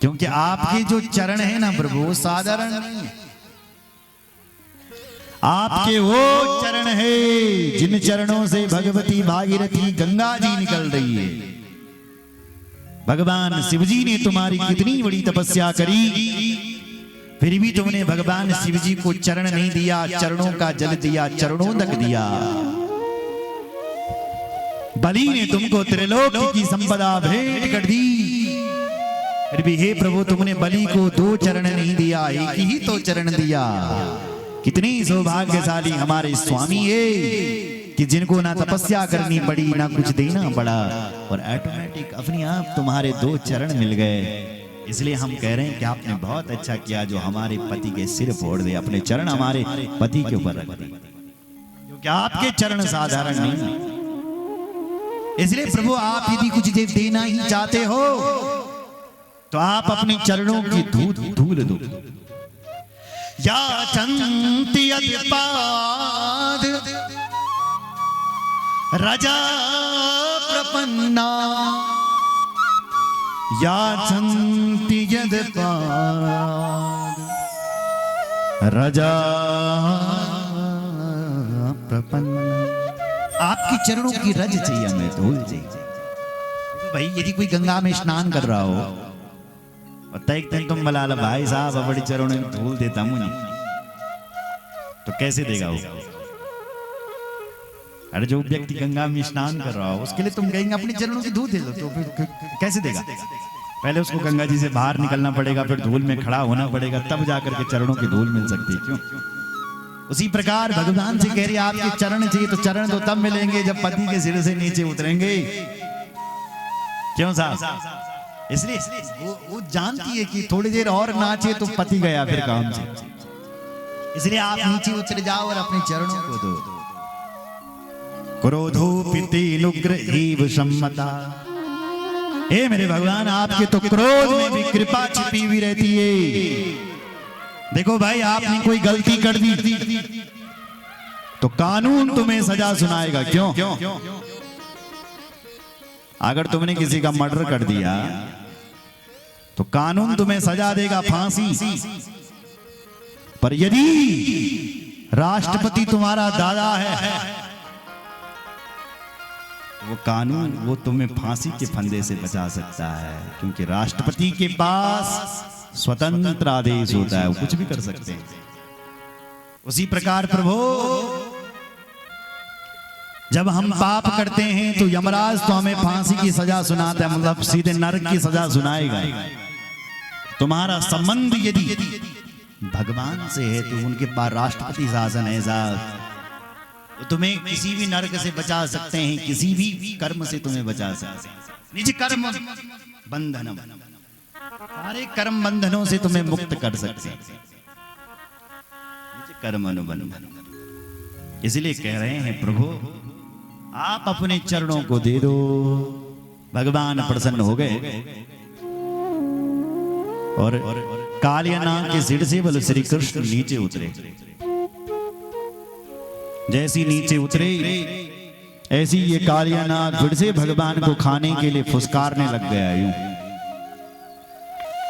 क्योंकि आपके जो चरण है ना प्रभु साधारण नहीं है। आपके वो चरण है जिन चरणों से भगवती भागीरथी गंगा जी निकल रही है। भगवान शिव जी ने तुम्हारी कितनी बड़ी तपस्या करी, फिर भी तुमने भगवान शिव जी को चरण नहीं दिया, चरणों का जल दिया, चरणों तक दिया। बलि ने तुमको त्रिलोक की संपदा भेंट कर दी, फिर भी हे प्रभु तुमने बलि को 2 चरण नहीं दिया, एक ही तो चरण दिया। कितनी सौभाग्यशाली हमारे स्वामी है कि जिनको ना तपस्या करनी पड़ी ना कुछ देना पड़ा, और ऑटोमेटिक अपने आप तुम्हारे 2 चरण मिल गए। इसलिए हम कह रहे हैं कि आपने बहुत अच्छा किया जो हमारे पति के सिर फोड़ दे, अपने चरण हमारे पति के ऊपर रख दे, क्योंकि आपके चरण साधारण नहीं। इसलिए प्रभु आप यदि कुछ देना ही चाहते हो तो आप अपने चरणों की धूल दो। याचन्ति यत्पाद रजा प्रपन्ना, याचन्ति यत्पाद रजा प्रपन्ना। आपके चरणों की रज चाहिए हमें, धूल चाहिए। भाई यदि कोई गंगा में स्नान कर रहा हो और एक दिन तुम बला भाई साहब अपने चरणों में धूल देता हूं नहीं, तो कैसे देगा वो? अरे जो व्यक्ति गंगा में स्नान कर रहा हो उसके लिए तुम कहेंगे अपने चरणों की धूल दे दो, तो फिर कैसे देगा? पहले उसको गंगा जी से बाहर निकलना पड़ेगा, फिर धूल में खड़ा होना पड़ेगा, तब जाकर के चरणों की धूल मिल सकती है। क्यों? उसी प्रकार भगवान से कह रही आपके चरण चाहिए, तो चरण तो तब मिलेंगे जब पति के सिर से नीचे उतरेंगे। क्यों साहब? इसलिए वो जानती है कि थोड़ी देर और नाचे तो पति गया फिर काम से, इसलिए आप नीचे उतर जाओ और अपने चरणों को दो। क्रोधोपिते नुग्रहीव सम्मता। हे मेरे भगवान आपके तो क्रोध में भी कृपा छिपी हुई रहती है। देखो भाई आपने कोई गलती कर दी तो कानून तुम्हें सजा सुनाएगा। क्यों? अगर तुमने किसी का मर्डर कर दिया तो कानून तुम्हें सजा देगा फांसी, पर यदि राष्ट्रपति तुम्हारा दादा है वो कानून वो तुम्हें फांसी के फंदे से बचा सकता है, क्योंकि राष्ट्रपति के पास स्वतंत्र आदेश होता है, वो कुछ भी कर सकते हैं। उसी प्रकार प्रभु जब हम पाप करते हैं तो यमराज तो हमें फांसी की सजा सुनाता है, मतलब सीधे नरक की सजा सुनाएगा। तुम्हारा संबंध यदि भगवान से है तो उनके पास राष्ट्रपति शासन है साहब, तो तुम्हें किसी भी नरक से बचा सकते हैं, किसी भी कर्म से तुम्हें बचा सकते हैं। निज कर्म बंधन, सारे कर्म बंधनों से तुम्हें मुक्त कर सकते हैं, निज कर्म अनुबंधन। इसलिए कह रहे हैं प्रभु आप अपने चरणों को दे दो। भगवान प्रसन्न हो गए और कालियानाग के सिर से बोले श्री कृष्ण नीचे उतरे। जैसी नीचे उतरे ऐसी ये कालियानाग फिर से भगवान को खाने के लिए फुसकारने लग गया। यूं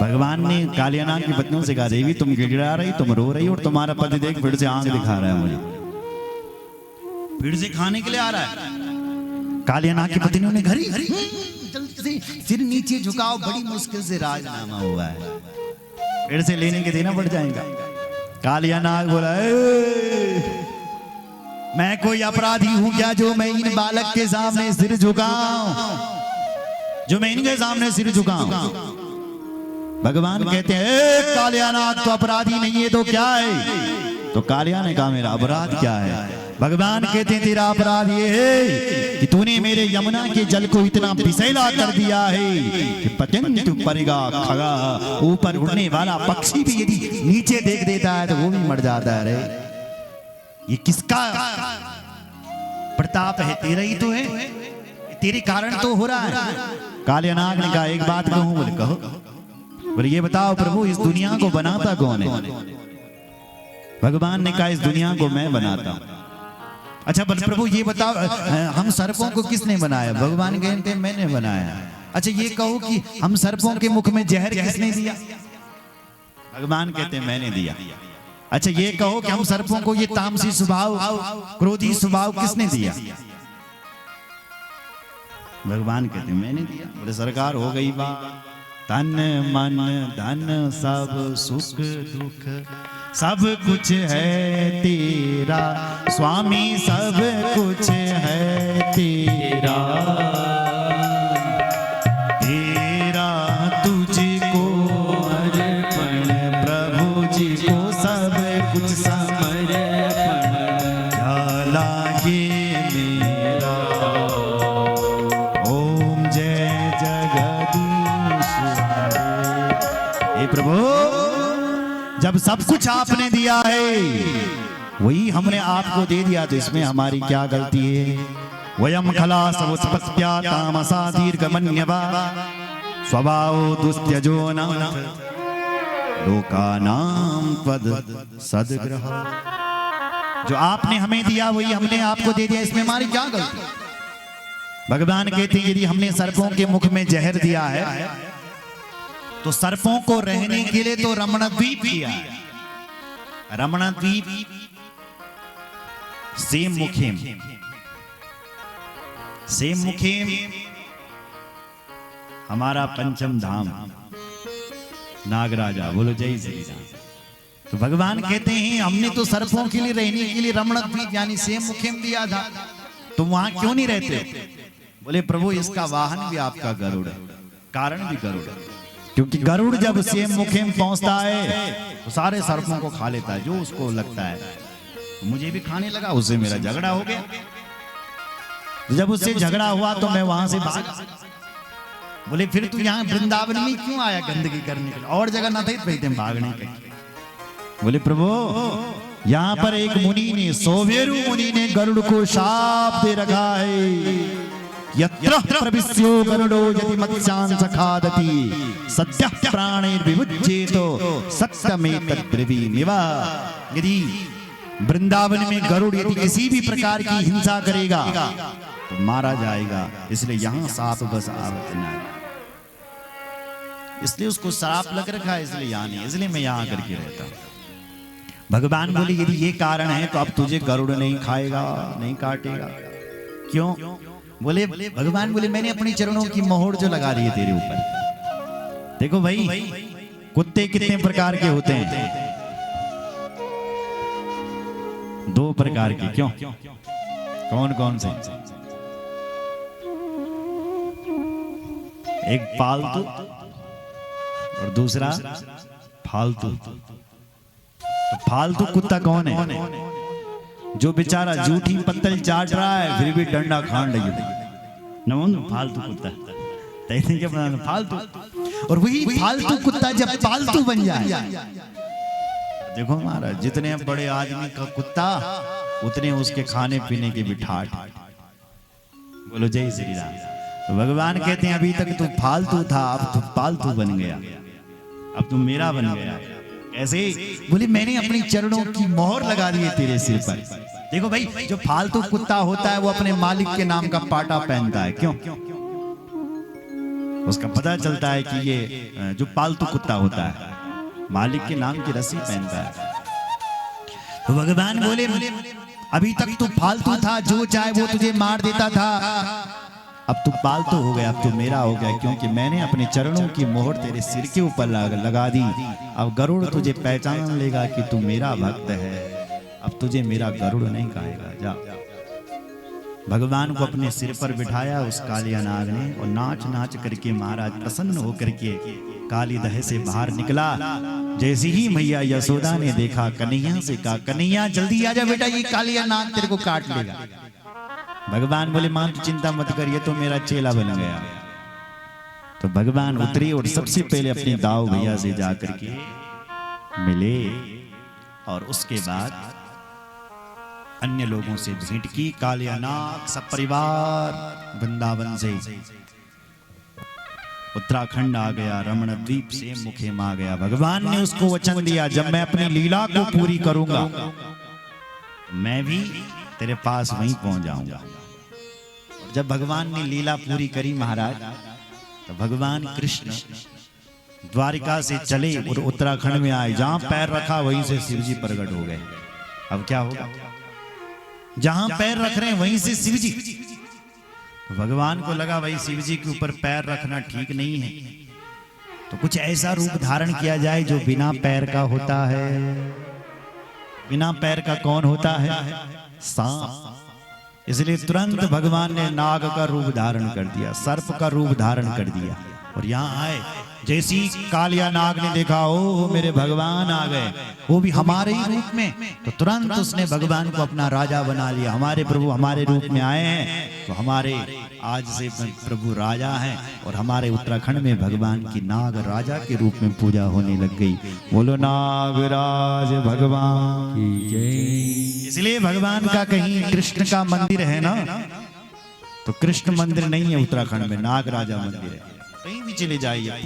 भगवान ने कालियानाग की पत्नियों से कहा देवी तुम गिड़गिड़ा रही, तुम रो रही और तुम्हारा पति देख फिर से आंख दिखा रहा है, मुझे फिर से खाने के लिए आ रहा है। कालियानाग की पत्नियों ने घरी जल्दी से सिर नीचे झुकाओ, बड़ी मुश्किल से राजनामा हुआ है, फिर से लेने के देना पड़ जाएगा। कालियानाग बोला मैं कोई अपराधी हूं क्या जो मैं इन बालक के सामने सिर झुकाऊं, जो मैं इनके सामने सिर झुकाऊं? भगवान कहते हैं कालियानाग तो अपराधी नहीं है तो क्या है? तो कालिया ने कहा मेरा अपराध क्या है? भगवान कहते हैं तेरा अपराध ये है कि तूने मेरे यमुना के जल को इतना विषैला कर दिया है कि पतंग परेगा खगा, ऊपर उड़ने वाला पक्षी भी यदि नीचे देख देता है तो वो भी मर जाता है। रे ये किसका प्रताप है? तेरा ही तो है, तेरे कारण तो हो रहा है। कालियानाग ने कहा एक बात कहूं? बोले कहो। बोले ये बताओ प्रभु इस दुनिया को बनाता कौन है? भगवान ने कहा इस दुनिया को मैं बनाता हूं। अच्छा प्रभु ये बताओ हम सर्पों को किसने बनाया? भगवान कहते हैं मैंने बनाया। अच्छा ये कहो कि हम सर्पों के मुख में जहर किसने दिया? भगवान कहते हैं मैंने दिया। अच्छा ये कहो कि हम सर्पों को ये तामसी स्वभाव, क्रोधी स्वभाव किसने दिया? भगवान कहते हैं मैंने दिया। बोले सरकार हो गई बात, तन मन धन सब सुख दुख सब कुछ है तेरा स्वामी, सब कुछ है तेरा, तेरा तुझको अर्पण प्रभु जी को सब कुछ समर्पण, क्या लागे मेरा। ओम जय जगदीश हे प्रभु, जब सब कुछ आपने दिया है वही हमने आपको दे दिया, तो इसमें हमारी क्या गलती है? वयम खलास उत्पत्त्या तामसा दीर्घमन्यवा स्वभाव दुस्त्यजो न लोकानां त्वद सद्ग्रह। जो आपने हमें दिया वही हमने आपको दे दिया, इसमें हमारी क्या गलती? भगवान कहते हैं यदि हमने सर्पों के मुख में जहर दिया है तो सर्पों को रहने के लिए तो रमणद्वीप दिया है। रमणद्वीप सेम मुखेम, सेम मुखेम हमारा पंचम धाम नागराजा। बोलो जय श्री राम। तो भगवान कहते हैं हमने तो सर्पों के लिए रहने के लिए रमणद्वीप यानी सेम मुखेम दिया था, तो वहां क्यों नहीं रहते? बोले प्रभु इसका वाहन भी आपका गरुड़ है, कारण भी गरुड़ है, क्योंकि गरुड़ जब सेम मुखेम पहुंचता है तो सारे सर्पों को खा लेता है जो उसको लगता है। तो मुझे भी खाने लगा, उससे मेरा झगड़ा हो गया। तो जब उससे झगड़ा हुआ तो मैं वहां से भागा। बोले फिर तू यहाँ वृंदावन में क्यों आया गंदगी करने के लिए? और जगह ना थी तो भागने के। बोले प्रभु यहाँ पर एक मुनि ने, सोवेरु मुनि ने गरुड़ को शाप दे रखा है, यत्र प्रविश्यो गरुडो यदि मत्स्यान् सखादति सत्यः प्राणैर्विमुच्येतो सत्यमेतद् ब्रवीम्यवा। यदि वृंदावन में गरुड़ यदि किसी भी प्रकार की हिंसा करेगा तो मारा जाएगा, इसलिए यहाँ साप बस आवत न है। इसलिए उसको श्राप लग रखा है, इसलिए यहाँ नहीं, इसलिए मैं यहाँ आकर के रहता हूँ। भगवान बोले यदि ये कारण है तो अब तुझे गरुड़ नहीं खाएगा, नहीं काटेगा। क्यों? बोले भगवान बोले मैंने अपनी चरणों की मोहर जो लगा दी है तेरे ऊपर। देखो भाई कुत्ते कितने प्रकार के होते हैं? 2 प्रकार के। क्यों? कौन कौन से? एक पालतू और दूसरा फालतू। तो फालतू कुत्ता कौन है? जो बेचारा जूठी पत्तल चाट रहा है फिर भी डंडा खान रही है, फालतू कुत्ता। क्या बनाना फालतू। और वही फालतू कुत्ता जब पालतू बन जाए, देखो महाराज जितने बड़े आदमी का कुत्ता उतने उसके खाने पीने के भी ठाठ। बोलो जय श्री राम। तो भगवान कहते हैं अभी तक तू फालतू था, अब तू पालतू बन गया, अब तू मेरा बन गया। ऐसे बोले मैंने अपनी चरणों की मोहर लगा दी है तेरे सिर पर। देखो भाई जो फालतू कुत्ता होता है वो अपने मालिक के नाम का पाटा पहनता है। क्यों? उसका पता चलता है कि ये जो पालतू कुत्ता होता है मालिक के नाम की रस्सी पहनता है। तो भगवान बोले अभी तक तू फालतू था, जो चाहे वो तुझे मार देता था, अब तू पालतू हो गया, अब तू मेरा हो गया, क्योंकि मैंने अपने चरणों की मोहर तेरे सिर के ऊपर लगा दी। अब गरुड़ तुझे पहचान लेगा कि तू मेरा भक्त है, अब तुझे मेरा गरुड़ नहीं कहेगा। जा। भगवान को अपने सिर पर बिठाया उस कालिया नाग ने, और नाच नाच करके महाराज प्रसन्न होकर के काली दह से बाहर निकला। जैसे ही मैया यशोदा ने देखा, कन्हैया से कहा कन्हैया जल्दी आ जा बेटा, ये कालिया नाग तेरे को काट लेगा। भगवान बोले मां तू चिंता मत कर, ये तो मेरा चेला बन गया। तो भगवान उतरे और सबसे पहले अपने दाऊ भैया से जाकर के मिले, और उसके बाद अन्य लोगों से भेंट की। कालिया नाग सब परिवार वृंदावन से उत्तराखंड आ गया, रमणद्वीप से मुखेम आ गया। भगवान ने उसको वचन दिया जब मैं अपनी लीला को पूरी करूंगा मैं भी तेरे पास वहीं पहुंच जाऊंगा। जब भगवान ने लीला पूरी करी महाराज, तो भगवान कृष्ण द्वारिका से चले और उत्तराखंड में आए। जहां पैर रखा वहीं से शिव जी प्रकट हो गए। अब क्या होगा? जहां पैर रख रहे हैं वहीं से शिव जी। तो भगवान को लगा भाई शिव जी के ऊपर पैर रखना ठीक नहीं है, तो कुछ ऐसा रूप धारण किया जाए जो बिना पैर का होता है। बिना पैर का कौन होता है? सांप। इसलिए तुरंत भगवान ने नाग का रूप धारण कर दिया, सर्प का रूप धारण कर दिया और यहां आए। जैसी कालिया नाग ने देखा, ओ मेरे भगवान आ गए, वो भी हमारे ही रूप में, तो तुरंत उसने भगवान को अपना राजा बना लिया। हमारे प्रभु हमारे रूप में आए हैं, तो हमारे आज से प्रभु राजा हैं और हमारे उत्तराखंड में भगवान की नाग राजा के रूप में पूजा होने लग गई। बोलो नागराज भगवान की जय। इसलिए भगवान का कहीं कृष्ण का मंदिर है ना, तो कृष्ण मंदिर नहीं है उत्तराखंड में, नाग राजा मंदिर है। कहीं भी चले जाइए।